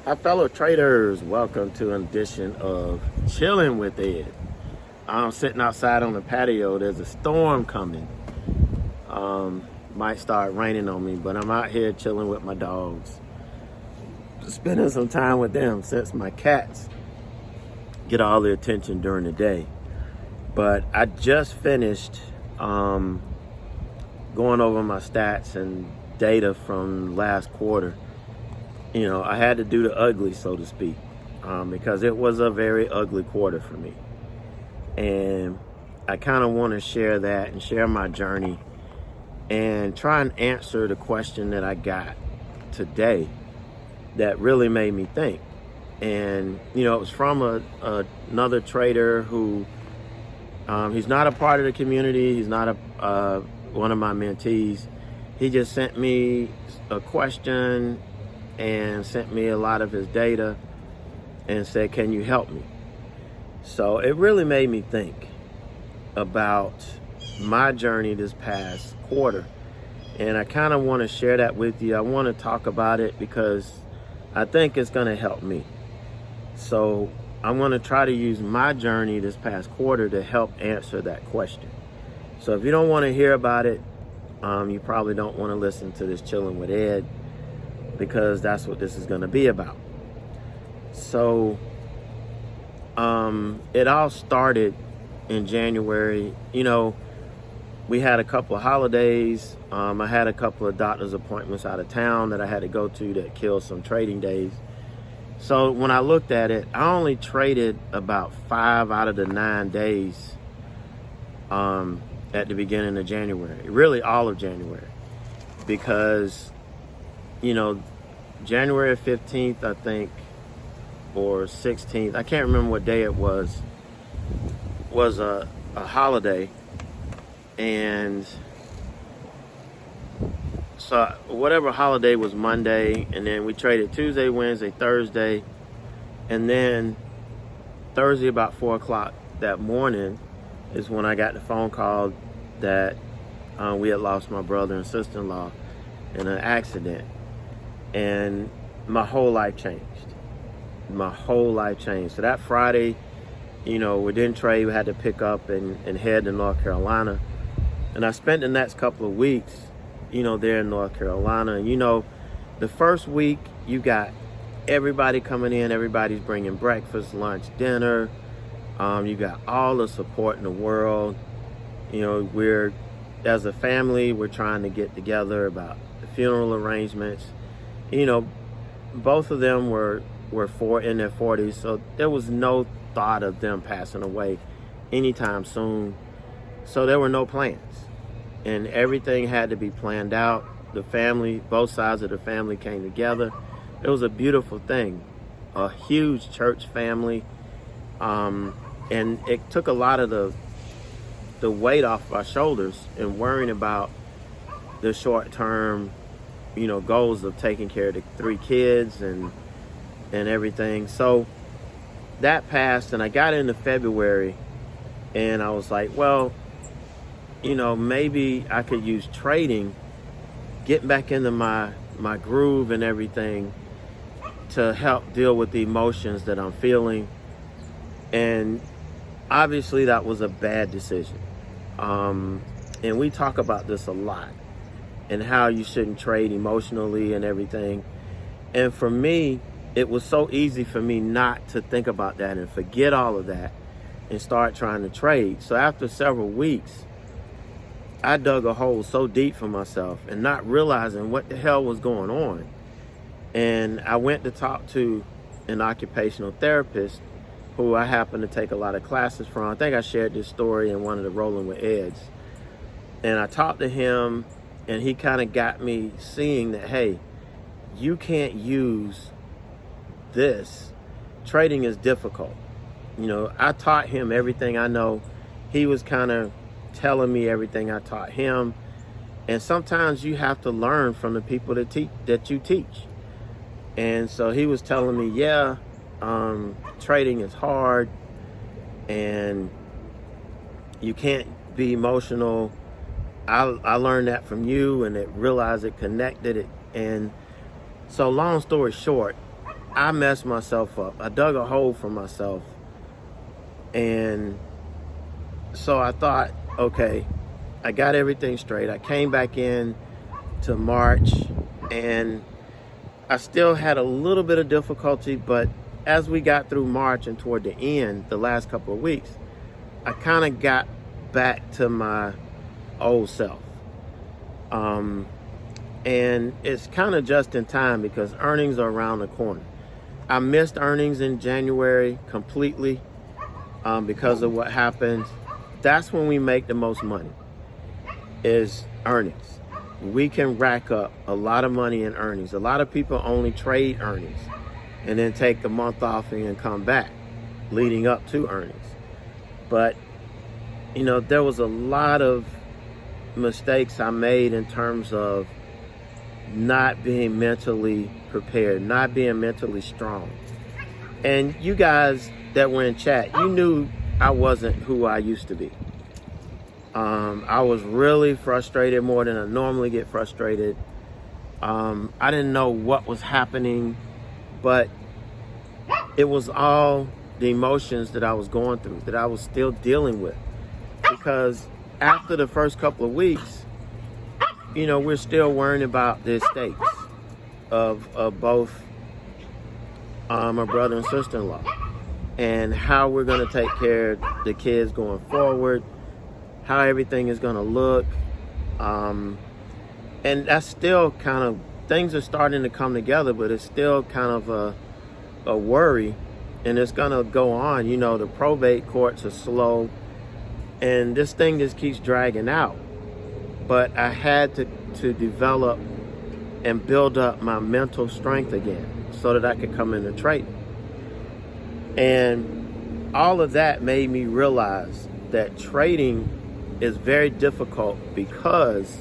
Hi, fellow traders. Welcome to an edition of Chillin with Ed. I'm sitting outside on the patio. There's a storm coming. Might start raining on me, but I'm out here chilling with my dogs, spending some time with them since my cats get all the attention during the day. But I just finished going over my stats and data from last quarter. You know, I had to do the ugly, so to speak, because it was a very ugly quarter for me. And I kind of want to share that and share my journey and try and answer the question that I got today that really made me think. And, you know, it was from another trader who, he's not a part of the community. He's not one of my mentees. He just sent me a question and sent me a lot of his data and said, can you help me? So it really made me think about my journey this past quarter. And I kind of want to share that with you. I want to talk about it because I think it's going to help me. So I'm going to try to use my journey this past quarter to help answer that question. So if you don't want to hear about it, you probably don't want to listen to this Chillin' with Ed, because that's what this is going to be about. So it all started in January. You know, we had a couple of holidays. I had a couple of doctor's appointments out of town that I had to go to that killed some trading days. So when I looked at it, I only traded about 5 out of the 9 days at the beginning of January, really all of January, because, you know, January 15th, I think, or 16th, I can't remember what day it was a holiday. And so whatever holiday was Monday, and then we traded Tuesday, Wednesday, Thursday, and then Thursday about 4 o'clock that morning is when I got the phone call that we had lost my brother and sister-in-law in an accident. And my whole life changed. My whole life changed. So that Friday, you know, we didn't trade. We had to pick up and head to North Carolina. And I spent the next couple of weeks, you know, there in North Carolina. And, you know, the first week, you got everybody coming in. Everybody's bringing breakfast, lunch, dinner. You got all the support in the world. You know, as a family, we're trying to get together about the funeral arrangements. You know, both of them were in their 40s, so there was no thought of them passing away anytime soon. So there were no plans, and everything had to be planned out. The family, both sides of the family came together. It was a beautiful thing, a huge church family, and it took a lot of the weight off our shoulders and worrying about the short-term, you know, goals of taking care of the 3 kids and everything. So that passed, and I got into February, and I was like, well, you know, maybe I could use trading, get back into my groove and everything to help deal with the emotions that I'm feeling. And obviously that was a bad decision. And we talk about this a lot, and how you shouldn't trade emotionally and everything. And for me, it was so easy for me not to think about that and forget all of that and start trying to trade. So after several weeks, I dug a hole so deep for myself and not realizing what the hell was going on. And I went to talk to an occupational therapist who I happen to take a lot of classes from. I think I shared this story in one of the Rolling with Eds. And I talked to him, and he kind of got me seeing that, hey, you can't use this. Trading is difficult. You know, I taught him everything I know. He was kind of telling me everything I taught him. And sometimes you have to learn from the people that you teach. And so he was telling me, yeah, trading is hard, and you can't be emotional. I learned that from you, and realized it connected it. And so long story short, I messed myself up. I dug a hole for myself. And so I thought, okay, I got everything straight. I came back in to March, and I still had a little bit of difficulty, but as we got through March and toward the end, the last couple of weeks, I kind of got back to my old self. And it's kind of just in time because earnings are around the corner. I missed earnings in January completely because of what happened. That's when we make the most money, is earnings. We can rack up a lot of money in earnings. A lot of people only trade earnings and then take a month off and come back leading up to earnings. But, you know, there was a lot of mistakes I made in terms of not being mentally prepared, not being mentally strong. And you guys that were in chat, you knew I wasn't who I used to be. I was really frustrated, more than I normally get frustrated. I didn't know what was happening, but it was all the emotions that I was going through, that I was still dealing with. Because after the first couple of weeks, you know, we're still worrying about the estates of both my brother and sister-in-law, and how we're going to take care of the kids going forward, how everything is going to look. And that's still kind of, things are starting to come together, but it's still kind of a worry, and it's going to go on. You know, the probate courts are slow, and this thing just keeps dragging out. But I had to develop and build up my mental strength again so that I could come into trading. And all of that made me realize that trading is very difficult because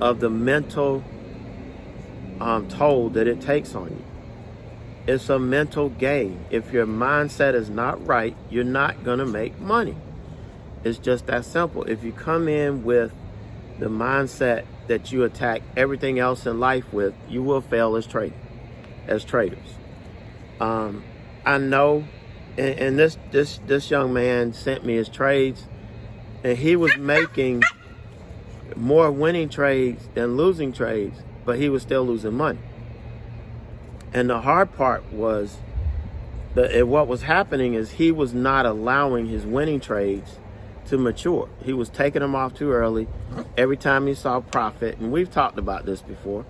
of the mental toll that it takes on you. It's a mental game. If your mindset is not right, you're not going to make money. It's just that simple. If you come in with the mindset that you attack everything else in life with, you will fail as traders. I know, and this young man sent me his trades, and he was making more winning trades than losing trades, but he was still losing money. And the hard part was what was happening is he was not allowing his winning trades to mature. He was taking them off too early every time he saw profit. And we've talked about this before.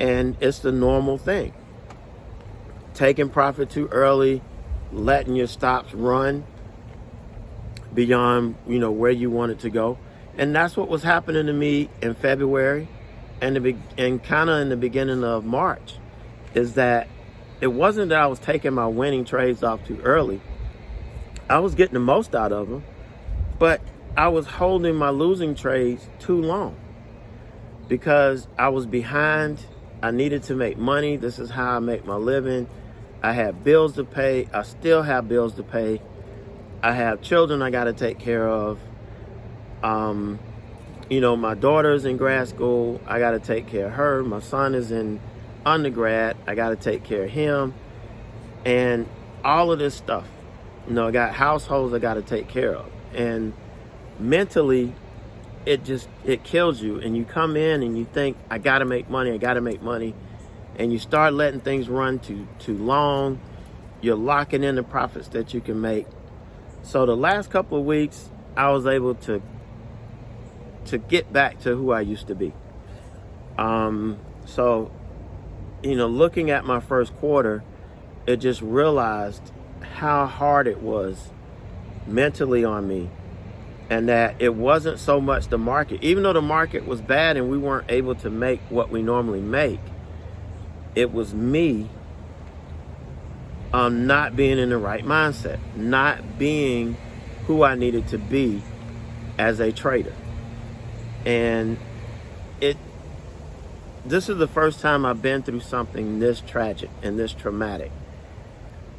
And it's the normal thing. Taking profit too early, letting your stops run beyond, you know, where you want it to go. And that's what was happening to me in February and kind of in the beginning of March, is that it wasn't that I was taking my winning trades off too early. I was getting the most out of them, but I was holding my losing trades too long because I was behind. I needed to make money. This is how I make my living. I have bills to pay. I still have bills to pay. I have children I got to take care of. You know, my daughter's in grad school. I got to take care of her. My son is in undergrad. I got to take care of him. And all of this stuff. You know, I got households I got to take care of. And mentally, it kills you. And you come in and you think, I got to make money. I got to make money. And you start letting things run too long. You're locking in the profits that you can make. So the last couple of weeks, I was able to get back to who I used to be. So, you know, looking at my first quarter, it just realized how hard it was mentally on me, and that it wasn't so much the market. Even though the market was bad and we weren't able to make what we normally make, it was me not being in the right mindset, not being who I needed to be as a trader. And this is the first time I've been through something this tragic and this traumatic.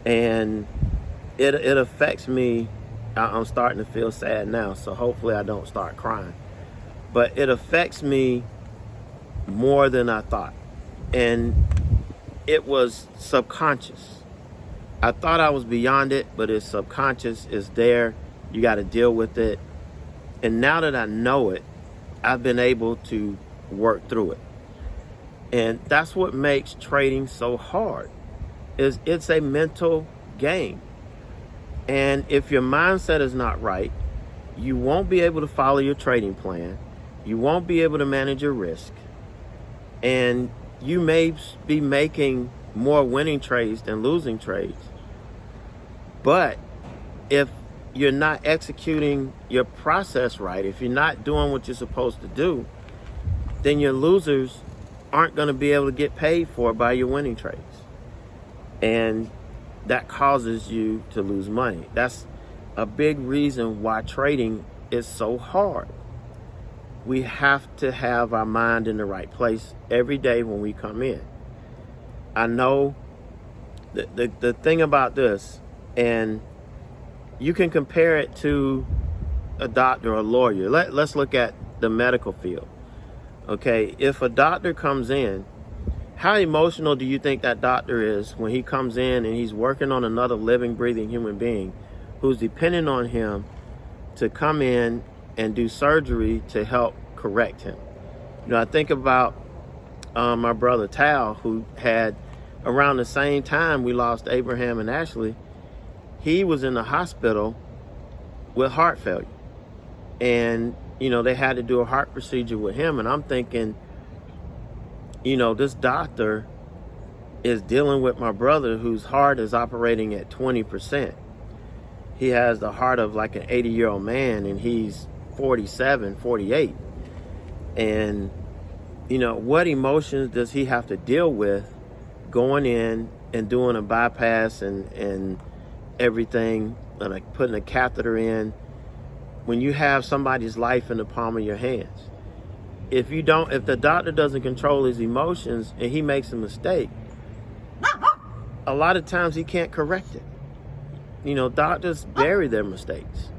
And it affects me. I'm starting to feel sad now, so hopefully I don't start crying. But it affects me more than I thought. And it was subconscious. I thought I was beyond it, but it's subconscious. It's there. You got to deal with it. And now that I know it, I've been able to work through it. And that's what makes trading so hard. Is it's a mental game. And if your mindset is not right, you won't be able to follow your trading plan. You won't be able to manage your risk. And you may be making more winning trades than losing trades. But if you're not executing your process right, if you're not doing what you're supposed to do, then your losers aren't going to be able to get paid for by your winning trades. And that causes you to lose money. That's a big reason why trading is so hard. We have to have our mind in the right place every day when we come in. I know the thing about this, and you can compare it to a doctor or a lawyer. Let's look at the medical field. Okay, if a doctor comes in, how emotional do you think that doctor is when he comes in and he's working on another living, breathing human being who's depending on him to come in and do surgery to help correct him? I think about my brother Tal, who had, around the same time we lost Abraham and Ashley, he was in the hospital with heart failure. And, they had to do a heart procedure with him. And I'm thinking, this doctor is dealing with my brother whose heart is operating at 20%. He has the heart of like an 80-year-old man, and he's 47, 48. And, what emotions does he have to deal with going in and doing a bypass and everything, like putting a catheter in, when you have somebody's life in the palm of your hands? If the doctor doesn't control his emotions and he makes a mistake, a lot of times he can't correct it. Doctors bury their mistakes,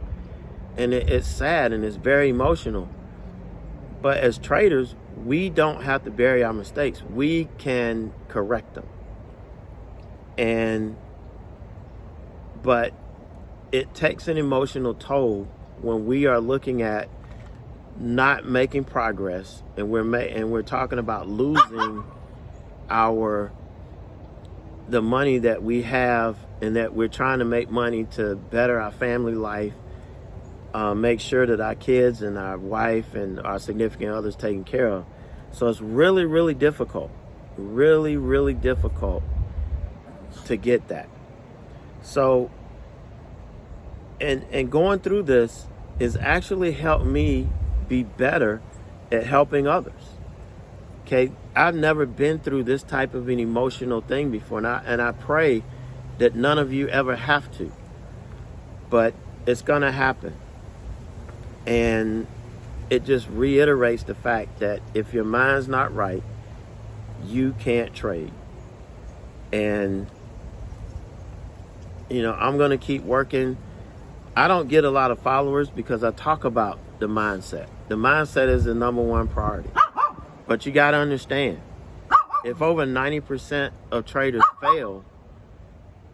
and it's sad and it's very emotional. But as traders, we don't have to bury our mistakes. We can correct them. But it takes an emotional toll when we are looking at not making progress, and we're talking about losing the money that we have, and that we're trying to make money to better our family life, make sure that our kids and our wife and our significant others taken care of. So it's really, really difficult, really, really difficult to get that. So, and going through this has actually helped me be better at helping others. Okay, I've never been through this type of an emotional thing before, and I pray that none of you ever have to. But it's gonna happen. And it just reiterates the fact that if your mind's not right, you can't trade. And I'm gonna keep working. I don't get a lot of followers because I talk about the mindset. The mindset is the number one priority. But you got to understand, if over 90% of traders fail,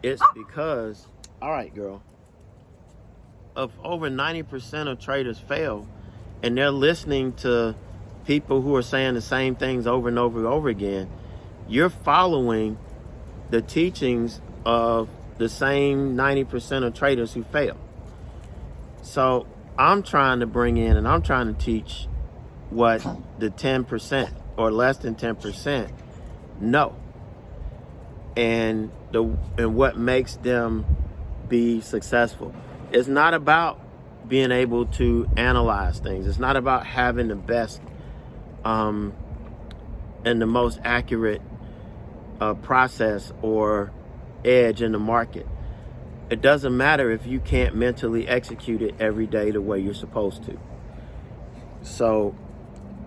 it's because, all right, girl, if over 90% of traders fail and they're listening to people who are saying the same things over and over and over again, you're following the teachings of the same 90% of traders who fail. So I'm trying to bring in, and I'm trying to teach what the 10% or less than 10% know, and what makes them be successful. It's not about being able to analyze things. It's not about having the best and the most accurate process or edge in the market. It doesn't matter if you can't mentally execute it every day the way you're supposed to. So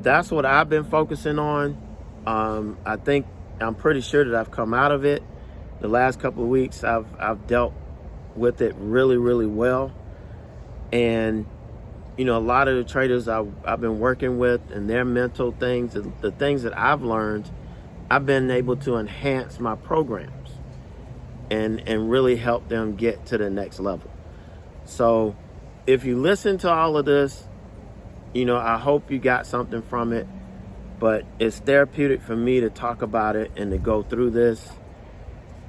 that's what I've been focusing on. I'm pretty sure that I've come out of it. The last couple of weeks, I've dealt with it really, really well. And, a lot of the traders I've been working with and their mental things, the things that I've learned I've been able to enhance my programs and really help them get to the next level. So if you listen to all of this, I hope you got something from it, but it's therapeutic for me to talk about it and to go through this,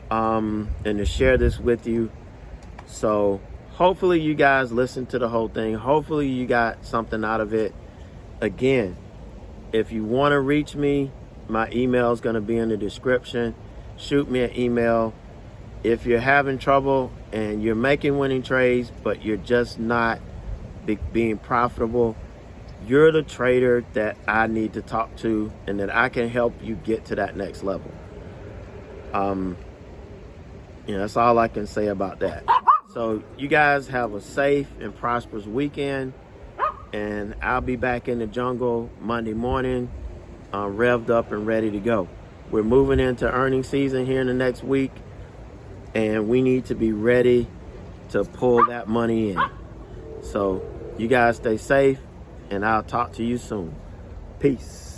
and to share this with you. So hopefully you guys listen to the whole thing. Hopefully you got something out of it. Again, if you want to reach me, my email is going to be in the description. Shoot me an email. If you're having trouble and you're making winning trades, but you're just not being profitable, you're the trader that I need to talk to and that I can help you get to that next level. That's all I can say about that. So you guys have a safe and prosperous weekend, and I'll be back in the jungle Monday morning, revved up and ready to go. We're moving into earnings season here in the next week, and we need to be ready to pull that money in. So you guys stay safe, and I'll talk to you soon. Peace.